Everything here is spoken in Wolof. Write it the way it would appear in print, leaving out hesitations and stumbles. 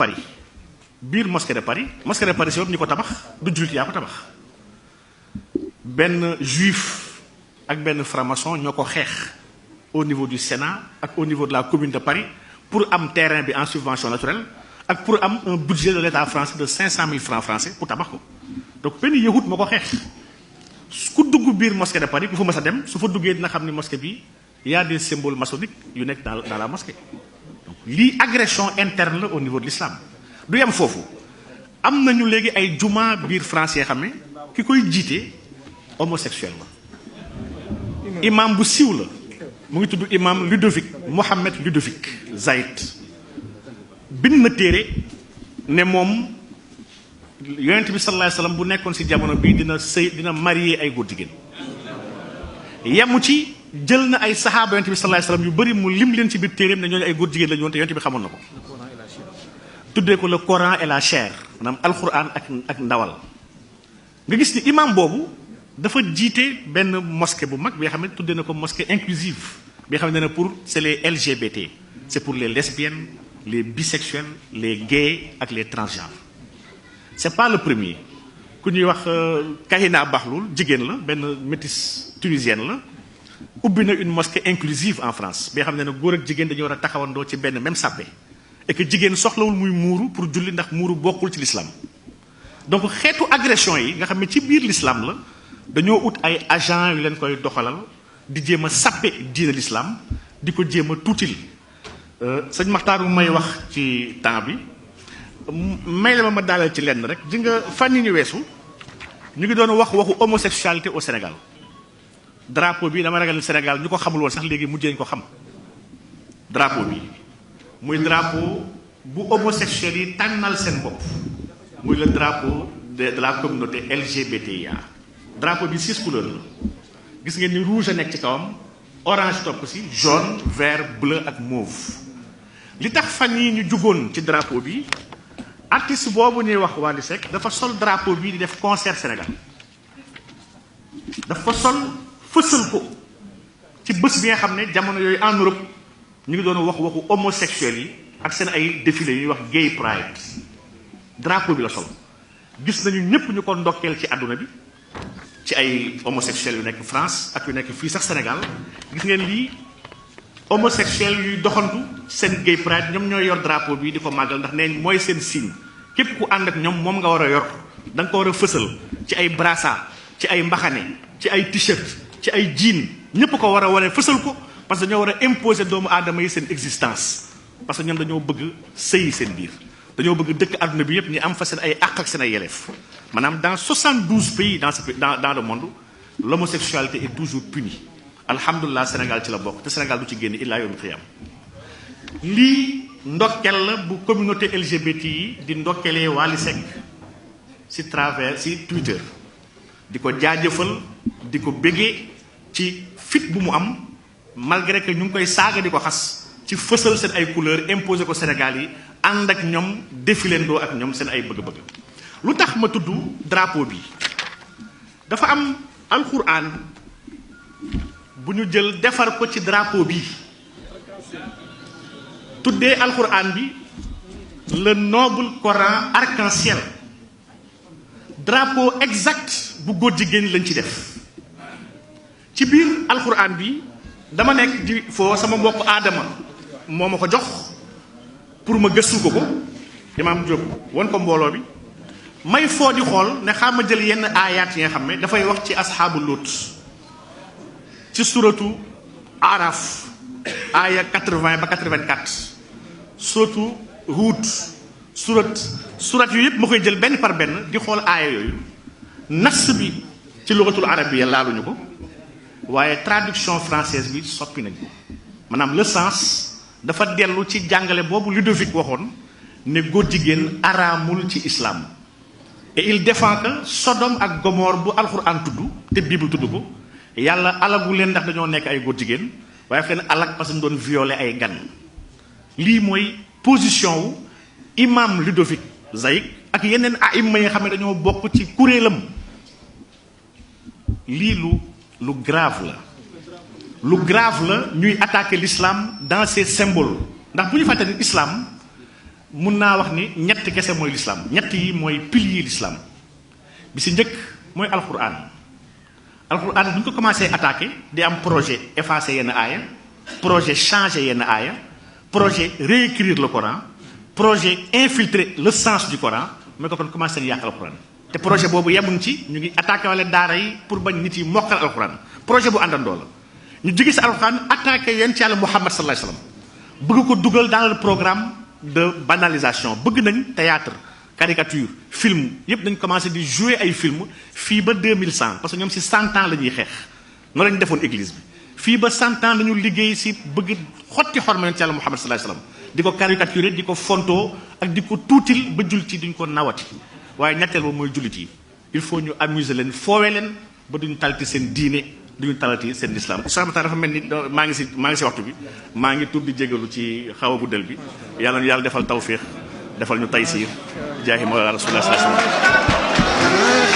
Paris biir mosquée de Paris si boobu ñu ko tabax du jullit yaa ko tabax benn juif ak benn franc-maçon ñoo ko xeex au niveau du Sénat ak au niveau de la commune de Paris pour am terrain bi en subvention naturelle ak pour am un budget de l'État français de 500 000 francs français pour tabax ko donc benn yahut moo ko xeex ku dugg biir mosquée de Paris ku fa mës a dem su fa duggee dina xam ni mosquée bi y a des symboles maçonniques yu nekk dans la mosquée donc lii agression interne la au niveau de l'islam du yem foofu am nañu léegi ay juma biir France yoo xam ne ki koy jiite homosexuel la imam bu siiw la mu ngi tudd imam Mohammed Ludovic Zaïd bind na téere ne moom yonent bi sallallahu alayhi wasallam bu nekkoon ci jamono bii dina marier ay góor jigéen yemu ci jël na ay saxaaba yonent bi sallallahu alayhi wasallam yu bëri mu lim leen ci biir téereem ne ñooñu ay góor jigéen la ñu woon te yonent bi xamoon na ko tuddee ko le Coran et la chair maanaam alquran ak ndawal nga gis ni imam boobu dafa jiite benn mosquée bu mag bi nga xam ne tuddee na ko mosquée inclusive bi nga xam ne pour c'est les LGBT c'est pour les lesbiennes les bisexuels les gays ak les transgenres c'est pas le premier ku ñuy wax Kahina Bahloul jigéen la benn métisse tunisienne la ubbi na une mosquée inclusive en France bi nga xam ne góor ak jigéen dañu war a taxawandoo ci benn même sàppe et que jigéen soxlawul muy muuru pour julli ndax muuru bokkul ci l'islam donc xeetu agression yi nga xam ne ci biir l'islam la dañoo ut ay agents yu leen koy doxalal di jéem a sàppe diine l'islam di ko jéem a tuutil sëñ Maxtaar bu may wax ci temps bi may la ma daaleel ci lenn rek di nga fan yi ñu weesu ñu ngi doon waxu homosexualité au Sénégal drapeau bi dama ragal Sénégal ñu ko xamul woon sax léegi mujjee ñu ko xam drapeau bi muy drapeau bu homosexuels yi tànnal seen bopp muy le drapeau de la communauté LGBTIA drapeau bi 6 couleurs la gis ngeen ni rouge a nekk ci kawam orange topp ci jaune vert bleu ak mauve li tax fan yi ñu jugoon ci drapeau bi artiste boobu ñuy wax Wally Seck dafa sol drapeau bi di def concert Sénégal dafa sol fësal ko ci bés bi nga xam ne jamono yooyu en Europe ñu ngi doon waxu homosexuels yi ak seen ay défilé yu ñuy wax gay pride drapeau bi la sol gis nañu ñëpp ñu ko ndokkeel ci àdduna bi ci ay homosexuels yu nekk France ak yu nekk fii sax Sénégal gis ngeen lii homosexuels yuy doxantu seen gay pride ñoom ñooy yor drapeau bi di ko màggal ndax nee mooy seen signe képp ku ànd ak ñoom moom nga war a yor da nga ko war a fësal ci ay brassard ci ay mbaxane ci ay t-shirt ci ay jean ñëpp ko war a wane fësal ko parce que dañoo war a imposer doomu aadama yi seen existence parce que ñoom dañoo bëgg sëyi seen biir dañoo bëgg dëkk àdduna bi yëpp ñu am fa seen ay àq ak seen ay yelleef maanaam dans 72 pays dans le monde l'homosexualité est toujours punie alhamdulilah Sénégal ci la bokk te Sénégal du ci génn illaa yawmil qiyaam lii ndokkel la bu communauté LGBT yi di ndokkelee Wally Seck ci travers ci Twitter di ko jaajëfal di ko béggee ci fit bu mu am malgré que ñu ngi koy saaga di ko xas ci fësal seen ay couleurs imposé ko Sénégal yi ànd ak ñoom défilandoo ak ñoom seen ay bëgg-bëgg lu tax ma tudd drapeau bi dafa am alxuraan bu ñu jël defar ko ci drapeau bi tuddee alxuraan bi le noble Coran arc-en-ciel drapeau exact bu góor jigéen lañ ci def ci biir alxuraan bi dama nekk di foo sama mbokk aadama moo ma ko jox pour ma gëstu ko Imaam Diop won ko mbooloo bi may foo di xool ne xam ma jël yenn aayaat yi nga xam ne dafay wax ci asxaabu Luut ci suratu Araf aaya 80 ba 84 suratu Huud surat yu yëpp ma koy jël benn par benn di xool aaya yooyu nas bi ci lugatul arabiyya laaluñu ko waaye traduction française bi soppi nañ ko maanaam le sens dafa dellu ci jàngale boobu Ludovic waxoon ne góor jigéen araamul ci islam et il défend que Sodome ak Gomorre bu alxuraan tudd te Bible tudd ko yàlla alagu leen ndax dañoo nekk ay góor jigéen waaye fen alag parce que ñu doon violer ay gan lii mooy position wu imam Ludovic Zaïd ak yeneen aïma yi nga xam ne dañoo bokk ci kuréelam lii lu grave la ñuy attaquer l'islam dans ses symboles ndax bu ñu fàtte ni islam mun naa wax ni ñett kese mooy l'islam ñett yi mooy pilier l'islam bi si njëkk mooy alquran bu ñu ko commencé attaqué di am projet effacer yenn aaya projet changer yenn aaya projet réécrire le Coran projet infiltrer le sens du Coran mooy ko kon commencé di yàq alquran te projet boobu yemuñ ci ñu ngi attaqué wala daara yi pour bañ nit yi mokkal alquran projet bu àndandoo la ñu jóge si alquran attaqué yéen ci yàlla Muhammad sallallahu alayhi wasallam bëgg ko dugal dans le programme de banalisation bëgg nañ théâtre caricature film yëpp dañ commencé di jouer ay film fii ba 2100 parce que ñoom si 100 ans la ñuy xeex noonu la ñu defoon église bi fii ba 100 ans la ñu liggéey si bëgg xotti xorma yonent Yàlla Muhammad sallallahu alayhi wasallam di ko caricaturer di ko fontoo ak di ko tuutil ba jullit yi duñ ko nawati waaye ñetteel ba mooy jullit yi il faut ñu amuser leen foowee leen ba duñu talati seen diine duñu talati seen islam. Saamata dafa mel ni maa ngi si waxtu bi maa ngi tuub di jégalu ci xaw a guddal bi yàlla ñu yàlla defal tawfiix defal ñu taysiir jaahi mawlana rasulullah sallallahu alayhi wasallam